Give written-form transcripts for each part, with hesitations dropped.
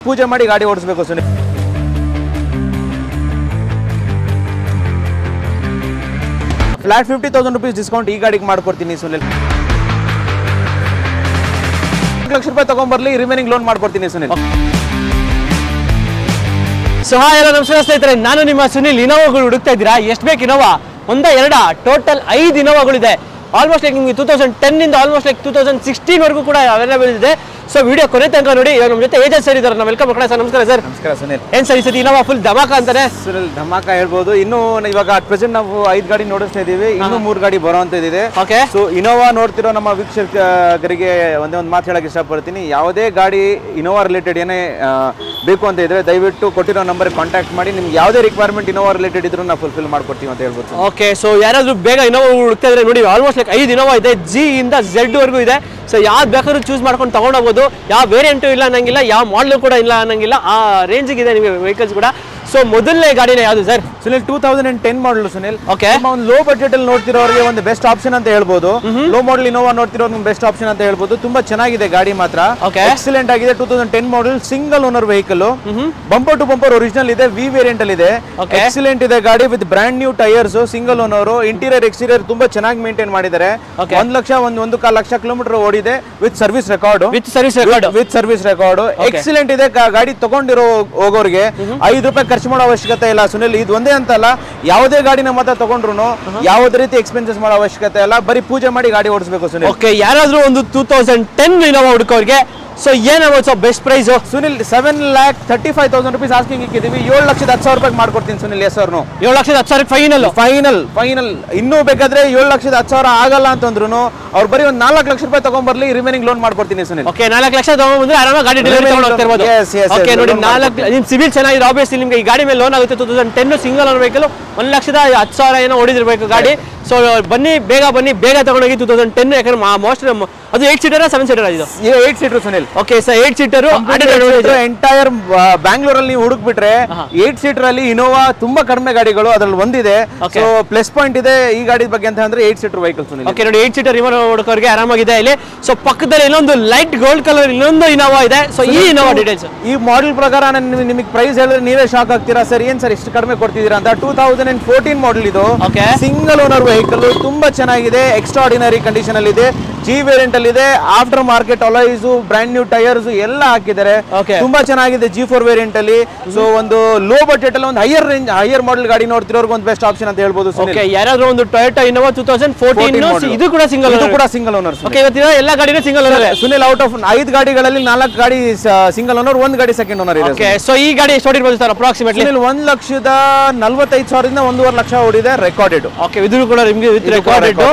ಪೂಜೆ ಮಾಡಿ ಗಾಡಿ ಓಡಿಸಬೇಕು ಸುನಿಲ್. ಫ್ಲಾಟ್ 50,000 rupees ಡಿಸ್ಕೌಂಟ್ ಈ ಗಾಡಿಗೆ ಮಾಡ್ಕೊಡ್ತೀನಿ ಸುನಿಲ್. 1 ಲಕ್ಷ ರೂಪಾಯಿ ತಗೊಂಡ್ಬರ್ಲಿ, ರಿಮೈನಿಂಗ್ ಲೋನ್ ಮಾಡ್ಕೊಡ್ತೀನಿ ಸುನಿಲ್. ಸೊ ಹಾಯ್ ಎಲ್ಲ ನಮಸ್ಕಾರ ಸ್ನೇಹಿತರೆ, ನಾನು ನಿಮ್ಮ ಸುನಿಲ್. ಇನೋವಾಗಳು ಹುಡುಕ್ತಾ ಇದ್ದೀರಾ? ಎಷ್ಟು ಬೇಕು ಇನೋವಾ? ಒಂದ ಎರಡ? ಟೋಟಲ್ 5 ಇನೋವಾಗಳಿದೆ. ಆಲ್ಮೋಸ್ಟ್ ಲೈಕ್ ನಿಮಗೆ 2010 ಇಂದ ಆಲ್ಮೋಸ್ಟ್ ಲೈಕ್ 2016 ವರೆಗೂ ಕೂಡ ಅವೈಲೇಬಲ್ ಇದೆ. ಸೊ ವಿಡಿಯೋ ಕೊನೆ ತನಕ ನೋಡಿ. ಇವಾಗ ನಮ್ಮ ಜೊತೆ ಏಜೆಂಟ್ ಸರ್ ಇದ್ದಾರೆ. ನಾವು ವೆಲ್ಕಮ್ ಮಾಡೋಣ ಸರ್. ನಮಸ್ಕಾರ ಸರ್. ನಮಸ್ಕಾರ ಸುನಿಲ್. ಏನ್ ಸರ್ ಈ ಸತಿ ಇನೋವಾ ಫುಲ್ ಧಮಾಕ ಅಂತಾನೆ? ಸುನಿಲ್ ಧಮಾಕ ಹೇಳ್ಬೋದು. ಇನ್ನು ಇವಾಗ ಅಟ್ ಪ್ರೆಸೆಂಟ್ ನಾವು 5 ಗಾಡಿ ನೋಡಿಸ್ತಾ ಇದೀವಿ, ಇನ್ನು 3 ಗಾಡಿ ಬರೋಂತಿದೆ. ಓಕೆ. ಸೊ ಇನೋವಾ ನೋಡ್ತಿರೋ ನಮ್ಮ ವೀಕ್ಷಕರಿಗೆ ಒಂದೇ ಒಂದು ಮಾತು ಹೇಳಕ್ ಇಷ್ಟಪಡ್ತೀನಿ. ಯಾವುದೇ ಗಾಡಿ ಇನೋವಾ ರಿಲೇಟೆಡ್ ಏನೇ ಬೇಕು ಅಂತ ಇದ್ರೆ ದಯವಿಟ್ಟು ಕೊಟ್ಟಿರೋ ನಂಬರ್ ಕಾಂಟ್ಯಾಕ್ಟ್ ಮಾಡಿ. ನಿಮ್ಗೆ ಯಾವುದೇ ರಿಕ್ವೈರ್ಮೆಂಟ್ ಇನೋವಾ ರಿಲೇಟೆಡ್ ಇದ್ರೂ ನಾವು ಫುಲ್ಫಿಲ್ ಮಾಡ್ಕೊಡ್ತೀವಿ ಅಂತ ಹೇಳ್ಬೋದು. ಓಕೆ. ಸೊ ಯಾರಾದ್ರೂ ಬೇಗ ಇನೋವಾ ಹುಡುಕ್ತಾ ಇದ್ರೆ ನೋಡಿ, ಆಲ್ಮೋಸ್ಟ್ ಲೈಕ್ 5 ಇನೋವಾ ಇದೆ. ಜಿ ಇಂದ ಝೆಡ್ ವರೆಗೂ ಇದೆ. ಸೊ ಯಾವ್ದು ಬೇಕಾದ್ರೂ ಚೂಸ್ ಮಾಡ್ಕೊಂಡು ತಗೊಂಡೋಗ್ಬೋದು. ಯಾವ ವೇರಿಯಂಟು ಇಲ್ಲ ಅನ್ನಂಗಿಲ್ಲ, ಯಾವ ಮಾಡಲು ಕೂಡ ಇಲ್ಲ ಅನ್ನಂಗಿಲ್ಲ, ಆ ರೇಂಜಿಗೆ ಇದೆ ನಿಮಗೆ ವೆಹಿಕಲ್ಸ್ ಕೂಡ. ಸೊ ಮೊದಲನೇ ಗಾಡಿನ ಯಾವುದು ಸರ್? ಸುನಿಲ್ 2010 ಮಾಡಲ್ ಸುನಿಲ್. ಓಕೆ. ಒಂದು ಲೋ ಬಜೆಟ್ ಅಲ್ಲಿ ನೋಡ್ತಿರೋರಿಗೆ ಒಂದು ಬೆಸ್ಟ್ ಆಪ್ಷನ್ ಅಂತ ಹೇಳ್ಬೋದು. ಲೋ ಮಾಡಲ್ ಇನೋವಾ ನೋಡ್ತಿರೋರ್ಗೆ ಬೆಸ್ಟ್ ಆಪ್ಷನ್ ಅಂತ ಹೇಳ್ಬೋದು. ತುಂಬಾ ಚೆನ್ನಾಗಿದೆ ಗಾಡಿ ಮಾತ್ರ. ಎಕ್ಸಲೆಂಟ್ ಆಗಿದೆ. 2010 model, single owner vehicle, bumper to bumper original ಇದೆ, ವಿ ವೇರಿಯಂಟ್ ಅಲ್ಲಿ ಇದೆ. ಎಕ್ಸಲೆಂಟ್ ಇದೆ ಗಾಡಿ with brand new tyres, single owner. Interior exterior ತುಂಬಾ ಚೆನ್ನಾಗಿ ಮೇಂಟೈನ್ ಮಾಡಿದ್ದಾರೆ. 1,1,4 ಲಕ್ಷ ಕಿಲೋಮೀಟರ್ ಓಡಿದೆ with service record. With service record excellent ಇದೆ. ಗಾಡಿ ತಗೊಂಡಿರೋ ಹೋಗೋರಿಗೆ ₹5 ಖರ್ಚು ಮಾಡೋ ಅವಶ್ಯಕತೆ ಇಲ್ಲ ಸುನಿಲ್. ಇದು ಒಂದೇ ಅಂತಲ್ಲ, ಯಾವುದೇ ಗಾಡಿನ ಮಾತ್ರ ತಗೊಂಡ್ರು ಯಾವುದೇ ರೀತಿ ಎಕ್ಸ್ಪೆನ್ಸಸ್ ಮಾಡೋ ಅವಶ್ಯಕತೆ ಇಲ್ಲ. ಬರೀ ಪೂಜೆ ಮಾಡಿ ಗಾಡಿ ಓಡಿಸಬೇಕು ಸುನಿಲ್. ಓಕೆ. ಯಾರಾದ್ರೂ ಒಂದು 2010 ಇನೋವಾ ಹುಡುಕೋರಿಗೆ ಸೊ ಏನಾಗುತ್ತೆ best price Sunil? 7,35,000 rupees asking ಇಕ್ಕಿದೀವಿ. 7,10,000 ರೂಪಾಯಿ ಮಾಡ್ಕೊಡ್ತೀನಿ ಸುನಿಲ್. ಎಸ್ ಅವ್ರನ್ನು 7,10,000 ಫೈನಲ್. ಇನ್ನೂ ಬೇಕಾದ್ರೆ 7,10,000 ಆಗಲ್ಲ ಅಂತಂದ್ರು ಅವ್ರು ಬರೀ ಒಂದು 4 ಲಕ್ಷ ರೂಪಾಯಿ ತಗೊಂಡ್ಬರ್ಲಿ, ರಿಮೈನಿಂಗ್ ಲೋನ್ ಮಾಡ್ಕೊಡ್ತೀನಿ ಸುನಿಲ್. ಓಕೆ. 4 ಲಕ್ಷ ತಗೊಂಡ್ಬಂದ್ರೆ ಆರಾಮಾಗಿ ಗಾಡಿ ಡೆಲಿವರಿ ತಗೊಂಡು ಹೋಗ್ತಿರ್ಬೋದು. ಓಕೆ ನೋಡಿ, 4 ನಿಮ್ ಸಿವಿಲ್ ಚೆನ್ನಾಗಿದೆ, ಆಬ್ವಿಯಸ್ಲಿ ನಿಮ್ಗೆ ಈ ಗಾಡಿ ಮೇಲೆ ಲೋನ್ ಆಗುತ್ತೆ. 2010 ಸಿಂಗಲ್ ಓನರ್ ವೆಹಿಕಲ್, 1,10,000 ಏನೋ ಓಡಿದಿರ್ಬೇಕು ಗಾಡಿ. ಸೊ ಬನ್ನಿ, ಬೇಗ ತಗೊಂಡೋಗಿ 2010. ಯಾಕಂದ್ರೆ ಮೋಸ್ಟ್ ಅದು 8 ಸೀಟರ್ 7 ಸೀಟರ್ ಇದು? 8 seater Sunil. Okay. So 8 seater entire ಬ್ಯಾಂಗ್ಳೂರಲ್ಲಿ ನೀವು ಹುಡುಕ್ಬಿಟ್ರೆ 8 ಸೀಟರ್ ಅಲ್ಲಿ ಇನೋವಾ ತುಂಬಾ ಕಡಿಮೆ ಗಾಡಿಗಳು ಅದ್ರಲ್ಲಿ ಒಂದಿದೆ. ಸೊ ಪ್ಲಸ್ ಪಾಯಿಂಟ್ ಇದೆ ಈ ಗಾಡಿ ಬಗ್ಗೆ ಅಂತ ಅಂದ್ರೆ 8 ಸೀಟರ್ ವೆಹಿಕಲ್ ಸುನಿಲ್. ಓಕೆ ನೋಡಿ, 8 ಸೀಟರ್ ಇನೋವಾ ಹುಡುಕೋರಿಗೆ ಆರಾಮಾಗಿದೆ ಇಲ್ಲಿ. ಸೊ ಪಕ್ಕದಲ್ಲಿ ಇನ್ನೊಂದು ಲೈಟ್ ಗೋಲ್ಡ್ ಕಲರ್ ಇನ್ನೊಂದು ಇನೋವಾ ಇದೆ. ಸೊ ಈ ಇನೋವಾ ಡೀಟೇಲ್ಸ್ ಈ ಮಾಡೆಲ್ ಪ್ರಕಾರ ನಿಮಗೆ ಪ್ರೈಸ್ ಹೇಳಿದ್ರೆ ನೀವೇ ಶಾಕ್ ಆಗ್ತೀರಾ. ಸರ್ ಏನ್ ಸರ್ ಇಷ್ಟು ಕಡಿಮೆ ಕೊಡ್ತಿದ್ದೀರಾ ಅಂತ. 2014 ಮಾಡೆಲ್ ಇದು. ಸಿಂಗಲ್ ಓನರ್ ವೆಹಿಕಲ್, ತುಂಬಾ ಚೆನ್ನಾಗಿದೆ, ಎಕ್ಸ್ಟ್ರಾರ್ಡಿನರಿ ಕಂಡೀಷನ್ ಅಲ್ಲಿ ಇದೆ. ಜಿ ವೇರಿಯಂಟ್ ಅಲ್ಲಿ ಇದೆ. After market alloys, brand new tyres ಎಲ್ಲ ಹಾಕಿದ್ದಾರೆ. ತುಂಬಾ ಚೆನ್ನಾಗಿದೆ. G4 ವೇರಿಯಂಟ್ ಅಲ್ಲಿ. ಸೊ ಒಂದು ಲೋ ಬಜೆಟ್ ಅಲ್ಲಿ ಒಂದು ಹೈಯರ್ ಮಾಡೆಲ್ ಗಾಡಿ ನೋಡ್ತಿರೋರ್ಗೆ ಒಂದು ಬೆಸ್ಟ್ ಆಪ್ಷನ್ ಅಂತ ಹೇಳ್ಬೋದು. ಯಾರಾದ್ರೂ ಒಂದು ಟೊಯೋಟಾ ಇನೋವಾ 2014 ಇದು ಕೂಡ ಸಿಂಗಲ್ ಓನರ್. ಓಕೆ. ಇವತ್ತಿನ ಎಲ್ಲ ಗಾಡಿನೂ single owner Sunil. Out of 5 ಗಾಡಿಗಳಲ್ಲಿ 4 ಗಾಡಿ ಸಿಂಗಲ್ ಓನರ್, 1 ಗಾಡಿ ಸೆಕೆಂಡ್ ಓನರ್ ಇದೆ. ಓಕೆ. ಸೊ ಈ ಗಾಡಿ ಎಷ್ಟು ಓಡಿರ್ಬೋದು ಸರ್ ಅಪ್ರಾಕ್ಸಿಮೇಟ್ಲಿ? 1,45,000 1,5 ಲಕ್ಷ ಓಡಿದೆ, ರೆಕಾರ್ಡೆಡ್. ಓಕೆ. ಇದು ಕೂಡ ನಿಮಗೆ ವಿತ್ ರೆಕಾರ್ಡೆಡ್.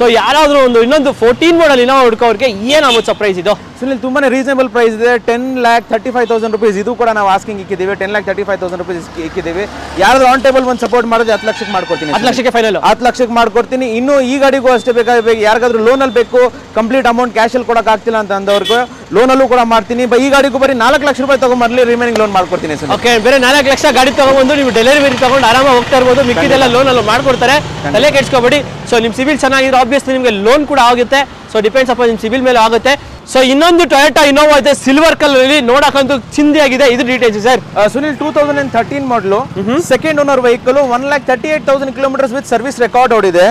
ಸೊ ಯಾರಾದ್ರೂ ಇನ್ನೊಂದು 14 ಮಾಡೆಲ್ ಇನೋವಾ ಹುಡುಕೋರಿಗೆ ಏನಾಗುತ್ತೆ ಪ್ರೈಸ್ ಇದು? ಸುನಿಲ್ ತುಂಬಾನೇ ರೀಸನಬಲ್ ಪ್ರೈಸ್ ಇದೆ. 10,35,000 rupees ಇದು ಕೂಡ ನಾವು ಆಸ್ಕಿಂಗ್ ಇಕ್ಕಿದ್ದೀವಿ. 10,35,000 rupees ಇಕ್ಕಿದ್ದೀವಿ. ಯಾರಾದ್ರೂ ಆನ್ ಟೇಬಲ್ ಒಂದು ಸಪೋರ್ಟ್ ಮಾಡಿದ್ರೆ 10 ಲಕ್ಷಕ್ಕೆ ಮಾಡ್ಕೊಡ್ತೀನಿ. 10 ಲಕ್ಷಕ್ಕೆ ಫೈನಲ್ 10 ಲಕ್ಷಕ್ಕೆ ಮಾಡ್ಕೊಡ್ತೀನಿ. ಇನ್ನು ಈ ಗಾಡಿಗೂ ಅಷ್ಟೇ ಬೇಕಾದ್ರೆ ಯಾರಿಗಾದ್ರೂ ಲೋನ್ ಅಲ್ಲಿ ಬೇಕು, ಕಂಪ್ಲೀಟ್ ಅಮೌಂಟ್ ಕ್ಯಾಶ್ ಅಲ್ಲಿ ಕೊಡಕ್ ಆಗ್ತಿಲ್ಲ ಅಂತ ಅಂದವ್ರಿಗೆ ಲೋನ್ ಅಲ್ಲೂ ಕೂಡ ಮಾಡ್ತೀನಿ. ಈ ಗಾಡಿಗೂ ಬರೀ 4 ಲಕ್ಷ ರೂಪಾಯಿ ತಗೊಂಡ್ಬರ್ಲಿ, ರಿಮೈನಿಂಗ್ ಲೋನ್ ಮಾಡ್ಕೊಡ್ತೀನಿ. ಓಕೆ. ಬೇರೆ 4 ಲಕ್ಷ ಗಾಡಿ ತಗೊಂಡ್ಬಂದು ನೀವು ಡೆಲಿವರಿ ತಗೊಂಡು ಆರಾಮಾಗಿ ಹೋಗ್ತಾ ಇರ್ಬೋದು. ಮಿಕ್ಕಿದೆಲ್ಲ ಲೋನ್ ಅಲ್ಲೂ ಮಾಡ್ಕೊಡ್ತಾರೆ, ತಲೆ ಕೆಡ್ಸ್ಕೊಬೇಡಿ. ಸೊ ನಿಮ್ ಸಿವಿಲ್ ಚೆನ್ನಾಗಿದ್ರೆ ಆಬ್ವಿಯಸ್ಲಿ ನಿಮಗೆ ಲೋನ್ ಕೂಡ ಆಗುತ್ತೆ. ಸೊ ಡಿಪೆಂಡ್ಸ್ ಅಪಾನ್ ನಿಮ್ ಸಿವಿಲ್ ಮೇಲೆ ಆಗುತ್ತೆ. ಸೊ ಇನ್ನೊಂದು ಟೊಯೋಟಾ ಇನೋವಾ ಇದೆ ಸಿಲ್ವರ್ ಕಲರ್ ಅಲ್ಲಿ, ನೋಡಕ್ಕಂತೂ ಚಿಂದಿಯಾಗಿದೆ. ಇದು ಡೀಟೇಲ್ಸ್ ಸರ್? ಸುನಿಲ್ 2013 ಮಾಡಲು, second owner vehicle, 1,38,000 kilometres with service record ಓಡಿದೆ.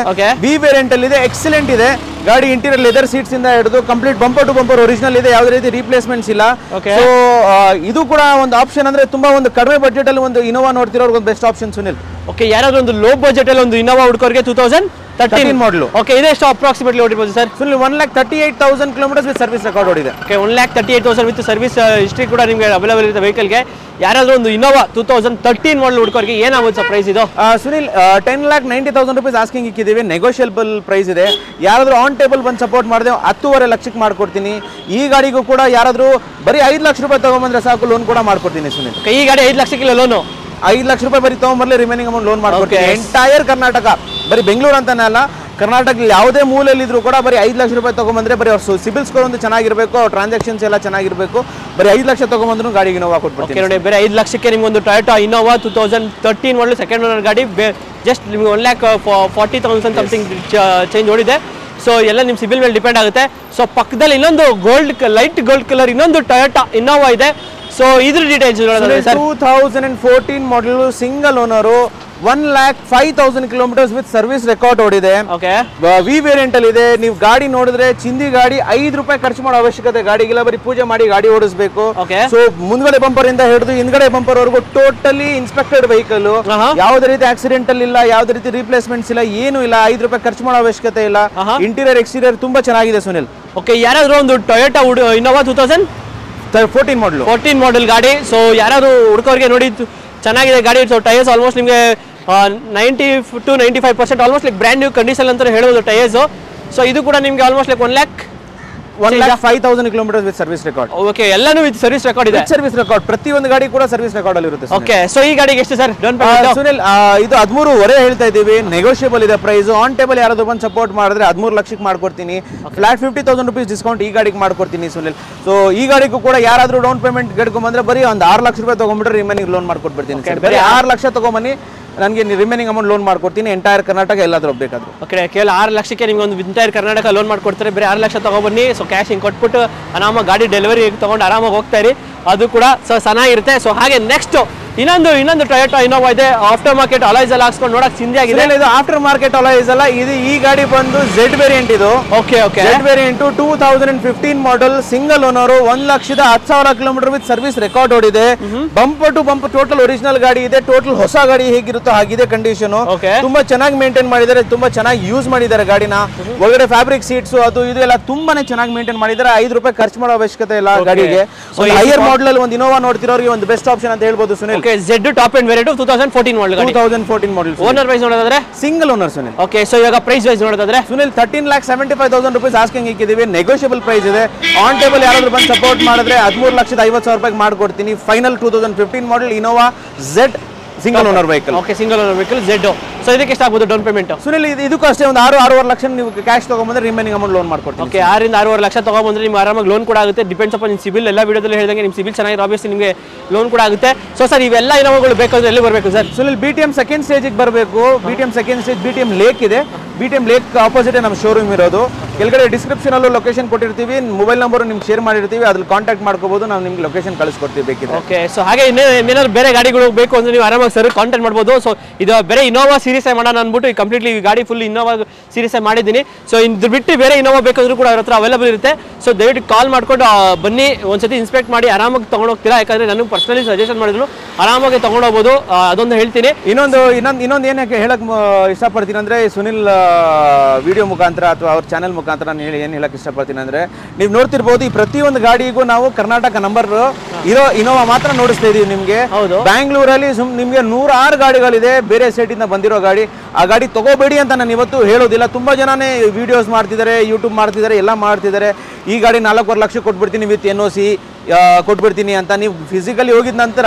ವಿ ವೇರಿಯಂಟ್ ಅಲ್ಲಿ ಇದೆ. ಎಕ್ಸಲೆಂಟ್ ಇದೆ ಗಾಡಿ. ಇಂಟೀರಿಯರ್ ಲೆದರ್ ಸೀಟ್ಸ್ ಇಂದ ಹಿಡಿದು complete bumper to bumper original ಇದೆ. ಯಾವುದೇ ರೀತಿ ರೀಪ್ಲೇಸ್ಮೆಂಟ್ಸ್ ಇಲ್ಲ. ಸೊ ಇದು ಕೂಡ ಒಂದು ಆಪ್ಷನ್. ಅಂದ್ರೆ ತುಂಬಾ ಒಂದು ಕಡಿಮೆ ಬಜೆಟ್ ಅಲ್ಲಿ ಒಂದು ಇನೋವಾ ನೋಡ್ತಿರೋರ್ಗೆ ಒಂದು ಬೆಸ್ಟ್ ಆಪ್ಷನ್ ಸುನಿಲ್. ಓಕೆ. ಯಾರಾದ್ರೂ ಒಂದು ಲೋ ಬಜೆಟ್ ಅಲ್ಲಿ ಒಂದು ಇನೋವಾ ಹುಡುಕೋರಿಗೆ 2013 ಮಾಡಲು. ಓಕೆ. ಇದೆಷ್ಟು ಅಪ್ರಾಕ್ಸಿಮೇಟ್ಲಿ ಓಡಿರ್ಬೋದು ಸರ್? Sunil 1,38,000 kilometres with service record ಓಡಿದೆ. ಓಕೆ. 1,38,000 ವಿತ್ ಸರ್ವಿಸ್ ಹಿಸ್ಟ್ರಿ ಕೂಡ ನಿಮಗೆ ಅವೈಲೇಬಲ್ ಇದೆ ವೆಹಿಕಲ್ಗೆ. ಯಾರಾದ್ರೂ ಒಂದು ಇನೋವಾ 2013 ಮಾಡಲ್ ಹುಡುಕೋರಿಗೆ ಏನಾಗುತ್ತೆ ಪ್ರೈಸ್ ಇದು? ಸುನಿಲ್ 10,90,000 rupees ಆಸ್ಕಿಂಗ್ ಇಕ್ಕಿದ್ದೀವಿ. ನೆಗೋಷಿಯಬಲ್ ಪ್ರೈಸ್ ಇದೆ. ಯಾರಾದ್ರೂ ಆನ್ ಟೇಬಲ್ ಬಂದು ಸಪೋರ್ಟ್ ಮಾಡಿದೆ 10.5 ಲಕ್ಷಕ್ಕೆ ಮಾಡ್ಕೊಡ್ತೀನಿ. ಈ ಗಾಡಿಗೂ ಕೂಡ ಯಾರಾದ್ರೂ ಬರೀ 5 ಲಕ್ಷ ರೂಪಾಯಿ ತಗೊಂಡ್ಬಂದ್ರೆ ಸಾಕು, ಲೋನ್ ಕೂಡ ಮಾಡ್ಕೊಡ್ತೀನಿ ಸುನಿಲ್. ಈ ಗಾಡಿ 5 ಲಕ್ಷಕ್ಕಿಲ್ಲ ಲೋನು? 5 ಲಕ್ಷ ರೂಪಾಯಿ ಬರೀ ತಗೊಂಡ್ಬರ್ಲಿ, ರಿಮೈನಿಂಗ್ ಅಮೌಂಟ್ ಲೋನ್ ಮಾಡ್ಕೊಡ್ತೀನಿ. ಎಂಟೈರ್ ಕರ್ನಾಟಕ, ಬರೀ ಬೆಂಗಳೂರು ಅಂತಾನೆ ಅಲ್ಲ, ಕರ್ನಾಟಕ ಯಾವುದೇ ಮೂಲೆಯಲ್ಲಿ ಇದ್ರೂ ಕೂಡ ಬರೀ 5 ಲಕ್ಷ ರೂಪಾಯಿ ತಗೊಂಡ್ಬಂದ್ರೆ ಬರೀ ಅವ್ರ ಸಿಬಿಲ್ ಸ್ಕೋರ್ ಒಂದು ಚೆನ್ನಾಗಿರಬೇಕು, ಅವ್ರ ಟ್ರಾನ್ಸಾಕ್ಷನ್ಸ್ ಎಲ್ಲ ಚೆನ್ನಾಗಿರಬೇಕು. ಬರೀ 5 ಲಕ್ಷ ತಗೊಂಡ್ಬಂದ್ರು ಗಾಡಿಗೆ ಇನೋವಾ ಕೊಟ್ಬಿಡ್ತೀನಿ ನೋಡಿ. ಬೇರೆ 5 ಲಕ್ಷಕ್ಕೆ ನಿಮ್ಗೆ ಒಂದು ಟೊಯೋಟಾ ಇನೋವಾ 2013 ಮಾಡಲು ಸೆಕೆಂಡ್ ಓನರ್ ಗಾಡಿ. ಜಸ್ಟ್ ನಿಮ್ಗೆ 1,40,000 ಸಮಥಿಂಗ್ ಚೇಂಜ್ ಓಡಿದೆ. ಸೊ ಎಲ್ಲ ನಿಮ್ಮ ಸಿಬಿಲ್ ಮೇಲೆ ಡಿಪೆಂಡ್ ಆಗುತ್ತೆ. ಸೊ ಪಕ್ಕದಲ್ಲಿ ಇನ್ನೊಂದು ಲೈಟ್ ಗೋಲ್ಡ್ ಕಲರ್ ಇನ್ನೊಂದು ಟೊಯೋಟಾ ಇನೋವಾ ಇದೆ. ಸೊ ಇದ್ರ details 2014 model single owner 1,05,000 kilometres with service record ಓಡಿದೆ. ವಿ ವೇರಿಯಂಟ್ ಅಲ್ಲಿ ಇದೆ. ನೀವು ಗಾಡಿ ನೋಡಿದ್ರೆ ಚಿಂದಿ ಗಾಡಿ ₹5 ಖರ್ಚು ಮಾಡೋ ಅವಶ್ಯಕತೆ ಗಾಡಿಗಿಲ್ಲ, ಬರೀ ಪೂಜೆ ಮಾಡಿ ಗಾಡಿ ಓಡಿಸಬೇಕು. ಸೊ ಮುಂದ್ಗಡೆ ಬಂಪರ್ ಇಂದ ಹಿಡಿದು ಹಿಂದ್ಗಡೆ ಬಂಪರ್ ವರೆಗೂ ಟೋಟಲಿ ಇನ್ಸ್ಪೆಕ್ಟೆಡ್ ವೆಹಿಕಲ್, ಯಾವುದೇ ರೀತಿ ಆಕ್ಸಿಡೆಂಟಲ್ ಇಲ್ಲ, ಯಾವುದೇ ರೀತಿ ರೀಪ್ಲೇಸ್ಮೆಂಟ್ಸ್ ಇಲ್ಲ, ಏನು ಇಲ್ಲ. ₹5 ಖರ್ಚು ಮಾಡೋ ಅವಶ್ಯಕತೆ ಇಲ್ಲ. ಇಂಟೀರಿಯರ್ ಎಕ್ಸ್ಟೀರಿಯರ್ ತುಂಬಾ ಚೆನ್ನಾಗಿದೆ ಸುನಿಲ್. ಓಕೆ, ಯಾರಾದ್ರೂ ಒಂದು ಟೊಯೋಟಾ ಇನ್ನೋವಾ 2014 ಮಾಡೆಲ್ ಗಾಡಿ, ಸೊ ಯಾರಾದ್ರೂ ಹುಡುಕವ್ರಿಗೆ ನೋಡಿ ಚೆನ್ನಾಗಿದೆ ಗಾಡಿ. ಸೊ ಟೈರ್ಸ್ ಆಲ್ಮೋಸ್ಟ್ ನಿಮಗೆ 90 to 95% almost like brand new condition ಅಂತ ಹೇಳ್ಬೋದು ಟೈರ್ಸ್. ಸೊ ಇದು ಕೂಡ ನಿಮಗೆ almost like 1,05,000 kilometre with service record. Okay, ಎಲ್ಲಾನು ವಿತ್ ಸರ್ವಿಸ್ ರೆಕಾರ್ಡ್ ಇದೆ. ಸರ್ವಿಸ್ ರೆಕಾರ್ಡ್ ಪ್ರತಿಯೊಂದು ಗಾಡಿ ಕೂಡ ಸರ್ವಿಸ್ ರೆಕಾರ್ಡ್ ಅಲ್ಲಿ ಇರುತ್ತೆ. ಓಕೆ, ಸೊ ಈ ಗಾಡಿಗೆ ಎಷ್ಟು ಸರ್ ಡೌನ್ ಪೇಮೆಂಟ್? ಸುನಿಲ್, ಇದು 13.5 ಹೇಳ್ತಾ ಇದೀವಿ. ನೆಗೋಷಿಯಬಲ್ ಇದೆ ಪ್ರೈಸ್. ಆನ್ ಟೇಬಲ್ ಯಾರಾದ್ರೂ ಬಂದು ಸಪೋರ್ಟ್ ಮಾಡಿದ್ರೆ 13 ಲಕ್ಷಕ್ಕೆ ಮಾಡ್ಕೊಡ್ತೀನಿ. ಫ್ಲಾಟ್ ₹50,000 ಡಿಸ್ಕೌಂಟ್ ಈ ಗಾಡಿಗೆ ಮಾಡ್ಕೊಡ್ತೀನಿ ಸುನಿಲ್. ಸೊ ಈ ಗಾಡಿಗೂ ಕೂಡ ಯಾರಾದ್ರೂ ಡೌನ್ ಪೇಮೆಂಟ್ ಗೆಡ್ಕೊಂಡ್ಬಂದ್ರೆ ಬರೀ ಒಂದು ₹6 ಲಕ್ಷ ತಗೊಂಡ್ಬಿಟ್ರೆ ರಿಮೈನಿಂಗ್ ಲೋನ್ ಮಾಡ್ಕೊಟ್ಬಿಡ್ತೀನಿ. ಬರೀ 6 ಲಕ್ಷ ತಗೊಂಬನ್ನಿ, ನನಗೆ ರಿಮೈನಿಂಗ್ ಅಮೌಂಟ್ ಲೋನ್ ಮಾಡ್ಕೊಡ್ತೀನಿ. ಎಂಟೈರ್ ಕರ್ನಾಟಕ ಎಲ್ಲಾದ್ರೂ ಬೇಕಾದ್ರು. ಓಕೆ, ಕೇವಲ 6 ಲಕ್ಷಕ್ಕೆ ನಿಮ್ಗೆ ಒಂದು ಎಂಟೈರ್ ಕರ್ನಾಟಕ ಲೋನ್ ಮಾಡ್ಕೊಡ್ತಾರೆ. ಬೇರೆ 6 ಲಕ್ಷ ತಗೊಬನ್ನಿ. ಸೊ ಕ್ಯಾಶ್ ಹಿಂಗೆ ಕೊಟ್ಬಿಟ್ಟು ಆರಾಮಾಗಿ ಗಾಡಿ ಡೆಲಿವರಿ ತಗೊಂಡು ಆರಾಮಾಗಿ ಹೋಗ್ತಾ ಇರಿ. ಅದು ಕೂಡ ಸೊ ಚೆನ್ನಾಗಿರುತ್ತೆ. ಸೊ ಹಾಗೆ ನೆಕ್ಸ್ಟ್ ಇನ್ನೊಂದು ಟೊಯೋಟಾ ಇನ್ನೋವಾ ಇದೆ. ಆಫ್ಟರ್ ಮಾರ್ಕೆಟ್ ಅಲಾಯ್ಸ್ ಎಲ್ಲ ಹಾಕ್ಸ್ಕೊಂಡು ನೋಡಕ್ ಚಿಂದಿ ಆಗಿದೆ. ಇದು ಆಫ್ಟರ್ ಮಾರ್ಕೆಟ್ ಅಲಾಯ್ಸ್ ಅಲ್ಲ, ಇದು ಈ ಗಾಡಿ ಬಂದು Z ವೇರಿಯಂಟ್. ಇದು okay Z variant 2015 model single owner 1,10,000 kilometre with service record ಓಡಿದೆ. Bumper to bumper total original ಗಾಡಿ ಇದೆ. ಟೋಟಲ್ ಹೊಸ ಗಾಡಿ ಹೇಗಿರುತ್ತೋ ಹಾಗಿದೆ ಕಂಡೀಷನ್. ತುಂಬಾ ಚೆನ್ನಾಗಿ ಮೇಂಟೈನ್ ಮಾಡಿದ್ದಾರೆ, ತುಂಬಾ ಚೆನ್ನಾಗಿ ಯೂಸ್ ಮಾಡಿದ್ದಾರೆ ಗಾಡಿನ. ಒಳಗಡೆ ಫ್ಯಾಬ್ರಿಕ್ ಸೀಟ್ಸ್ ಅದು ಇದು ಎಲ್ಲ ತುಂಬಾನೇ ಚೆನ್ನಾಗಿ ಮೇಂಟೈನ್ ಮಾಡಿದ್ದಾರೆ. ₹5 ಖರ್ಚು ಮಾಡೋ ಅವಶ್ಯಕತೆ ಇಲ್ಲ ಗಾಡಿಗೆ. ಹೈಯರ್ ಮಾಡೆಲ್ ಅಲ್ಲಿ ಒಂದು ಇನೋವಾ ನೋಡ್ತಿರೋರಿಗೆ ಒಂದು ಬೆಸ್ಟ್ ಆಪ್ಷನ್ ಅಂತ ಹೇಳ್ಬೋದು Sunil. Z top end variant 2014 model. Owner wise ನೋಡೋದಾದ್ರೆ single owner Sunil. Okay, so ಇವಾಗ ಪ್ರೈಸ್ ವೈಸ್ ನೋಡೋದಾದ್ರೆ ಸುನಿಲ್ ₹13,75,000 ಆಸ್ಕಿಂಗ್ ಇಕ್ಕಿದೀವಿ. ನೆಗೋಷಿಯಬಲ್ ಪ್ರೈಸ್ ಇದೆ. ಆನ್ ಟೇಬಲ್ ಯಾರಾದ್ರೂ ಬಂದು ಸಪೋರ್ಟ್ ಮಾಡಿದ್ರೆ ₹13,50,000 ಮಾಡ್ಕೊಡ್ತೀನಿ. Final 2015 model Innova Z single owner vehicle. Okay, single owner vehicle Z. So ಇದಕ್ಕೆ ಎಷ್ಟು ಆಗ್ಬೋದು ಡೌನ್ ಪೇಮೆಂಟ್? ಸುನಿಲ್, ಇದಕ್ಕೂ ಅಷ್ಟೇ ಒಂದು 6-6.5 ಲಕ್ಷ ನೀವು ಕ್ಯಾಶ್ ತಗೊಂಡ್ಬಂದ್ರೆ ರಿಮೈನಿಂಗ್ ಅಮೌಂಟ್ ಲೋನ್ ಮಾಡ್ಕೊಡ್ತೀನಿ. ಓಕೆ, 6-6.5 ಲಕ್ಷ ತಗೊಂಡ್ಬಂದ್ರೆ ನಿಮ್ಗೆ ಆರಾಮಾಗಿ ಲೋನ್ ಕೂಡ ಆಗುತ್ತೆ. ಡಿಪೆಂಡ್ಸ್ ಅಪಾನ್ ನಿಮ್ಮ ಸಿಬಿಲ್. ಎಲ್ಲ ವಿಡಿಯೋದಲ್ಲಿ ಹೇಳಿದಂಗೆ ನಿಮ್ಮ ಸಿಬಿಲ್ ಚೆನ್ನಾಗಿ ಆಬ್ವಿಯಸ್ಲಿ ನಿಮಗೆ ಲೋನ್ ಕೂಡ ಆಗುತ್ತೆ. ಸೊ ಸರ್, ಇವೆಲ್ಲ ಇನೋವಾಗಳು ಬೇಕಂದ್ರೆ ಎಲ್ಲಿ ಬರಬೇಕು ಸರ್? ಸುನಿಲ್, BTM ಸೆಕೆಂಡ್ ಸ್ಟೇಜಿಗೆ ಬರಬೇಕು. BTM second stage BTM lake ಇದೆ. BTM ಲೇಕ್ ಆಪೋಸಿಟ್ ನಮ್ಮ ಶೋರೂಮ್ ಇರೋದು. ಕೆಳಗಡೆ ಡಿಸ್ಕ್ರಿಪ್ಷನ್ ಅಲ್ಲೂ ಲೊಕೇಶನ್ ಕೊಟ್ಟಿರ್ತೀವಿ. ಮೊಬೈಲ್ ನಂಬರ್ ನಿಮ್ಗೆ ಶೇರ್ ಮಾಡಿರ್ತೀವಿ, ಅದ್ರಲ್ಲಿ ಕಾಂಟ್ಯಾಕ್ಟ್ ಮಾಡ್ಕೋಬಹುದು. ನಾವು ನಿಮ್ಗೆ ಲೊಕೇಶನ್ ಕಳಿಸ್ಕೊಡ್ತೀವಿ ಬೇಕಿದ್ರೆ. ಓಕೆ, ಸೊ ಹಾಗೆ ಇನ್ನೇನಾದ್ರು ಬೇರೆ ಗಾಡಿಗಳು ಬೇಕು ಅಂದ್ರೆ ನೀವು ಆರಾಮಾಗಿ ಸರ್ ಕಾಂಟ್ಯಾಕ್ಟ್ ಮಾಡ್ಬೋದು. ಸೊ ಇದು ಬೇರೆ ಇನೋವಾ ಸೀರೀಸ್ ಮಾಡೋಣ ಅಂದ್ಬಿಟ್ಟು ಕಂಪ್ಲೀಟ್ಲಿ ಗಾಡಿ ಫುಲ್ ಇನೋವಾ ಸೀರೀಸ್ ಮಾಡಿದ್ದೀನಿ. ಸೊ ಇದು ಬಿಟ್ಟು ಬೇರೆ ಇನೋವಾ ಬೇಕಾದ್ರೂ ಕೂಡ ಅವ್ರ ಹತ್ರ ಅವೈಲೇಬಲ್ ಇರುತ್ತೆ. ಸೊ ದಯವಿಟ್ಟು ಕಾಲ್ ಮಾಡ್ಕೊಂಡು ಬನ್ನಿ, ಒಂದ್ಸತಿ ಇನ್ಸ್ಪೆಕ್ಟ್ ಮಾಡಿ ಆರಾಮಾಗಿ ತಗೊಂಡೋಗ್ತೀರಾ. ಯಾಕಂದ್ರೆ ನನಗೆ ಪರ್ಸನಲಿ ಸಜೆಷನ್ ಮಾಡಿದ್ರು ಆರಾಮಾಗಿ ತಗೊಂಡೋಗ್ಬೋದು. ಅದೊಂದು ಹೇಳ್ತೀನಿ. ಇನ್ನೊಂದು ಏನಕ್ಕೆ ಹೇಳಕ್ ಇಷ್ಟಪಡ್ತೀನಿ ಅಂದ್ರೆ, ಸುನಿಲ್ ವಿಡಿಯೋ ಮುಖಾಂತರ ಅಥವಾ ಅವ್ರ ಚಾನೆಲ್ ಮುಖಾಂತರ ನಾನು ಏನು ಹೇಳಕ್ ಇಷ್ಟಪಡ್ತೀನಿ ಅಂದ್ರೆ, ನೀವು ನೋಡ್ತಿರ್ಬೋದು ಈ ಪ್ರತಿಯೊಂದು ಗಾಡಿಗೂ ನಾವು ಕರ್ನಾಟಕ ನಂಬರ್ ಇರೋ ಇನೋವಾ ಮಾತ್ರ ನೋಡಿಸ್ತಾ ಇದೀವಿ ನಿಮ್ಗೆ. ಬ್ಯಾಂಗ್ಳೂರಲ್ಲಿ ನಿಮ್ಗೆ 106 ಗಾಡಿಗಳಿದೆ ಬೇರೆ ಸ್ಟೇಟ್ ಇಂದ ಬಂದಿರೋ ಗಾಡಿ. ಆ ಗಾಡಿ ತಗೋಬೇಡಿ ಅಂತ ನಾನು ಇವತ್ತು ಹೇಳೋದಿಲ್ಲ. ತುಂಬಾ ಜನನೇ ವಿಡಿಯೋಸ್ ಮಾಡ್ತಿದ್ದಾರೆ, ಯೂಟ್ಯೂಬ್ ಮಾಡ್ತಿದ್ದಾರೆ, ಎಲ್ಲ ಮಾಡ್ತಿದ್ದಾರೆ. ಈ ಗಾಡಿ 4.5 ಲಕ್ಷ ಕೊಟ್ಬಿಡ್ತೀನಿ ವಿತ್ NOC ಕೊಟ್ಬಿಡ್ತೀನಿ ಅಂತ. ನೀವು ಫಿಸಿಕಲಿ ಹೋಗಿದ ನಂತರ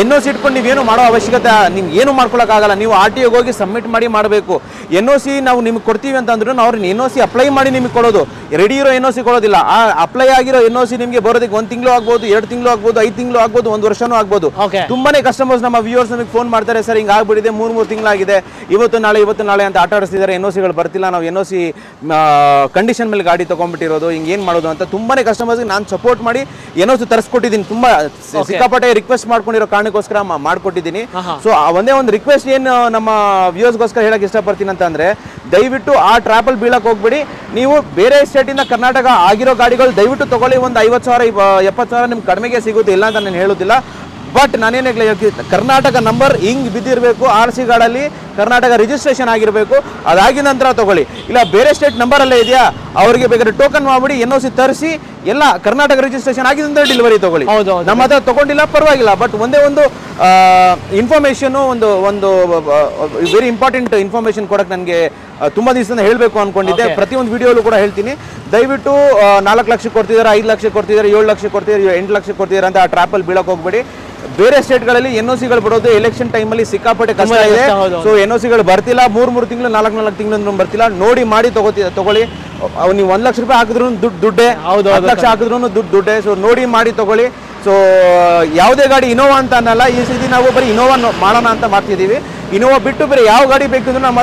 NOC ಇಟ್ಕೊಂಡು ನೀವೇನು ಮಾಡೋ ಅವಶ್ಯಕತೆ ನಿಮ್ಗೆ ಏನು ಮಾಡ್ಕೊಳಕ್ಕಾಗಲ್ಲ. ನೀವು RTO ಹೋಗಿ ಸಬ್ಮಿಟ್ ಮಾಡಿ ಮಾಡಬೇಕು. NOC ನಾವು ನಿಮ್ಗೆ ಕೊಡ್ತೀವಿ ಅಂತಂದ್ರೂ ಅವ್ರು NOC ಅಪ್ಲೈ ಮಾಡಿ ನಿಮಗೆ ಕೊಡೋದು. ರೆಡಿ ಇರೋ NOC ಕೊಡೋದಿಲ್ಲ. ಆ ಅಪ್ಲೈ ಆಗಿರೋ NOC ನಿಮಗೆ ಬರೋದಕ್ಕೆ 1 ತಿಂಗಳು ಆಗ್ಬೋದು, 2 ತಿಂಗಳು ಆಗ್ಬೋದು, 5 ತಿಂಗಳು ಆಗ್ಬೋದು, 1 ವರ್ಷನೂ ಆಗ್ಬೋದು. ತುಂಬಾನೇ ಕಸ್ಟಮರ್ಸ್ ನಮ್ಮ ವ್ಯೂವರ್ಸ್ ನಮಗೆ ಫೋನ್ ಮಾಡ್ತಾರೆ, ಸರ್ ಹಿಂಗೆ ಆಗ್ಬಿಟ್ಟಿದೆ, 3 ತಿಂಗಳಾಗಿದೆ, ಇವತ್ತು ನಾಳೆ ಅಂತ ಆಟ ಆಡಿಸ್ತಿದ್ದಾರೆ, NOCಗಳು ಬರ್ತಿಲ್ಲ, ನಾವು NOC ಕಂಡೀಷನ್ ಮೇಲೆ ಗಾಡಿ ತಗೊಂಡ್ಬಿಟ್ಟಿರೋದು, ಹಿಂಗೆ ಏನು ಮಾಡೋದು ಅಂತ ತುಂಬಾನೇ ಕಸ್ಟಮರ್ಸ್ಗೆ ನಾನು ಸಪೋರ್ಟ್ ಮಾಡಿ NOC ತರಿಸ್ಕೊಟ್ಟಿದ್ದೀನಿ. ತುಂಬಾ ಸಿಕ್ಕಾಪಟ್ಟೆ ರಿಕ್ವೆಸ್ಟ್ ಮಾಡ್ಕೊಂಡಿರೋ ಕಾರಣಕ್ಕೋಸ್ಕರ ಮಾಡ್ಕೊಟ್ಟಿದ್ದೀನಿ. ಸೊ ಒಂದೇ ಒಂದು ರಿಕ್ವೆಸ್ಟ್ ಏನು ನಮ್ಮ ವ್ಯೂವರ್ಸ್ಗೋಸ್ಕರ ಹೇಳಕ್ ಇಷ್ಟಪಡ್ತೀನಿ ಅಂತಂದ್ರೆ, ದಯವಿಟ್ಟು ಆ ಟ್ರಾಪಲ್ ಬೀಳಕ್ ಹೋಗ್ಬಿಡಿ. ನೀವು ಬೇರೆ ಸ್ಟೇಟ್ ಇಂದ ಕರ್ನಾಟಕ ಆಗಿರೋ ಗಾಡಿಗಳು ದಯವಿಟ್ಟು ತಗೊಳ್ಳಿ. ಒಂದು 50,000 70,000 ನಿಮ್ಗೆ ಕಡಿಮೆಗೆ ಸಿಗುತ್ತೆ, ಇಲ್ಲ ಅಂತ ನಾನು ಹೇಳೋದಿಲ್ಲ. ಬಟ್ ನಾನೇನು ಹೇಳ್ತೀನಿ, ಕರ್ನಾಟಕ ನಂಬರ್ ಹಿಂಗ್ ಬಿದ್ದಿರಬೇಕು, RC ಗಾಡಲ್ಲಿ ಕರ್ನಾಟಕ ರಿಜಿಸ್ಟ್ರೇಷನ್ ಆಗಿರಬೇಕು. ಅದಾಗಿದ ನಂತರ ತಗೊಳ್ಳಿ. ಇಲ್ಲ ಬೇರೆ ಸ್ಟೇಟ್ ನಂಬರ್ ಅಲ್ಲೇ ಇದೆಯಾ, ಅವರಿಗೆ ಬೇಕಾದ್ರೆ ಟೋಕನ್ ಮಾಡ್ಬಿಡಿ, NOC ತರಿಸಿ ಎಲ್ಲ ಕರ್ನಾಟಕ ರಿಜಿಸ್ಟ್ರೇಷನ್ ಆಗಿದ್ರೆ ಡೆಲಿವರಿ ತಗೊಳ್ಳಿ. ನಮ್ಮ ಹತ್ರ ತಗೊಂಡಿಲ್ಲ ಪರವಾಗಿಲ್ಲ. ಬಟ್ ಒಂದೇ ಒಂದು ಇನ್ಫಾರ್ಮೇಶನ್, ಒಂದು ವೆರಿ ಇಂಪಾರ್ಟೆಂಟ್ ಇನ್ಫಾರ್ಮೇಶನ್ ಕೊಡಕ್ಕೆ ನನಗೆ ತುಂಬಾ ದಿವಸದಿಂದ ಹೇಳಬೇಕು ಅನ್ಕೊಂಡಿದ್ದೆ. ಪ್ರತಿಯೊಂದು ವಿಡಿಯೋಲು ಕೂಡ ಹೇಳ್ತೀನಿ, ದಯವಿಟ್ಟು 4 ಲಕ್ಷ ಕೊಡ್ತಿದ್ದಾರೆ, 5 ಲಕ್ಷ ಕೊಡ್ತಿದ್ದಾರೆ, 7 ಲಕ್ಷ ಕೊಡ್ತಿದ್ದಾರೆ, 8 ಲಕ್ಷ ಕೊಡ್ತಿದ್ದಾರೆ ಅಂತ ಆ ಟ್ರಾಪಲ್ಲಿ ಬೀಳಕ್ ಹೋಗ್ಬೇಡಿ. ಬೇರೆ ಸ್ಟೇಟ್ಗಳಲ್ಲಿ NOCಗಳು ಬರೋದು ಎಲೆಕ್ಷನ್ ಟೈಮಲ್ಲಿ ಸಿಕ್ಕಾಪಟ್ಟೆ ಕಷ್ಟ ಇದೆ. ಸೊ NOCಗಳು ಬರ್ತಿಲ್ಲ, 3 ತಿಂಗಳು 4 ತಿಂಗಳು ಬರ್ತಿಲ್ಲ. ನೋಡಿ ಮಾಡಿ ತಗೊಳ್ಳಿ. ನೀವು 1 ಲಕ್ಷ ರೂಪಾಯಿ ಹಾಕಿದ್ರು ದುಡ್ಡೇ, 10 ಲಕ್ಷ ಹಾಕಿದ್ರು ದುಡ್ಡೇ. ಸೊ ನೋಡಿ ಮಾಡಿ ತಗೊಳ್ಳಿ. ಸೊ ಯಾವುದೇ ಗಾಡಿ ಇನೋವಾ ಅಂತ ಅನ್ನಲ್ಲ, ಈ ಸತಿ ನಾವು ಬರೀ ಇನೋವಾ ಮಾಡೋಣ ಅಂತ ಮಾಡ್ತಿದ್ದೀವಿ. ಇನೋವಾ ಬಿಟ್ಟು ಬೇರೆ ಯಾವ ಗಾಡಿ ಬೇಕಿದ್ರು ನಮ್ಮ